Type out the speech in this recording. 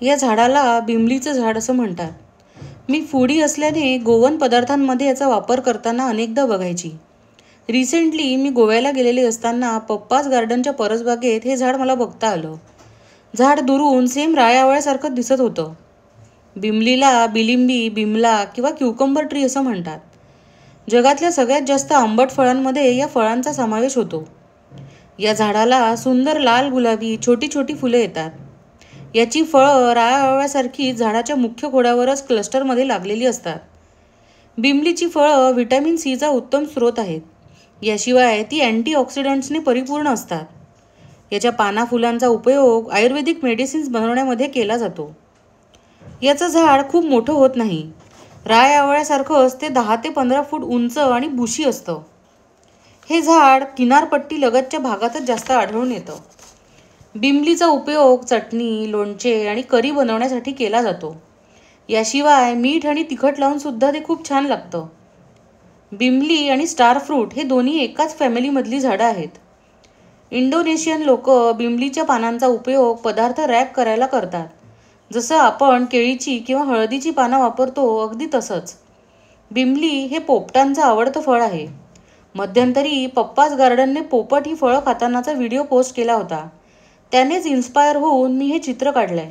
या झाडाला बिमलीचं झाड असं म्हणतात. मी फूडी असल्याने गोवन पदार्थांमध्ये याचा वापर करताना अनेकदा बघायची. रिसेंटली मी गोव्याला गेलेले असताना पप्पाज गार्डनच्या परसबागेत हे झाड मला बघता आलं. झाड दुरून सेम रायावळ्यासारखं दिसत होतं. बिमलीला बिलिंबी, बिमला किंवा क्युकंबर ट्री असं म्हणतात. जगातल्या सगळ्यात जास्त आंबट फळांमध्ये या फळांचा समावेश होतो. या झाडाला सुंदर लाल गुलाबी छोटी छोटी फुले येतात. याची फळं रायावळ्यासारखी झाडाच्या मुख्य खोडावरच क्लस्टरमध्ये लागलेली असतात. बिमलीची फळं व्हिटॅमिन सीचा उत्तम स्रोत आहेत. याशिवाय ती अँटीऑक्सिडंट्सने परिपूर्ण असतात. याच्या पानाफुलांचा उपयोग आयुर्वेदिक मेडिसिन्स बनवण्यामध्ये केला जातो. याचं झाड खूप मोठं होत नाही. रायावळ्यासारखंच ते 10 ते 15 फूट उंच आणि बुशी असतं. हे झाड किनारपट्टी लगतच्या भागातच जास्त आढळून येतं. बिमलीचा उपयोग चटणी, लोणचे आणि करी बनवण्यासाठी केला जातो. याशिवाय मीठ आणि तिखट लावून सुद्धा ते खूप छान लागतं. बिमली आणि स्टार फ्रूट हे दोन्ही एकाच फॅमिलीमधली झाडं आहेत. इंडोनेशियन लोक बिमलीच्या पानांचा उपयोग पदार्थ रॅप करायला करतात. जसं आपण केळीची किंवा हळदीची पानं वापरतो अगदी तसंच. बिमली हे पोपटांचं आवडतं फळ आहे. मध्यंतरी पप्पाज गार्डनने पोपट ही फळं खातानाचा व्हिडिओ पोस्ट केला होता. त्यानेच इन्स्पायर होऊन मी हे चित्र काढलंय.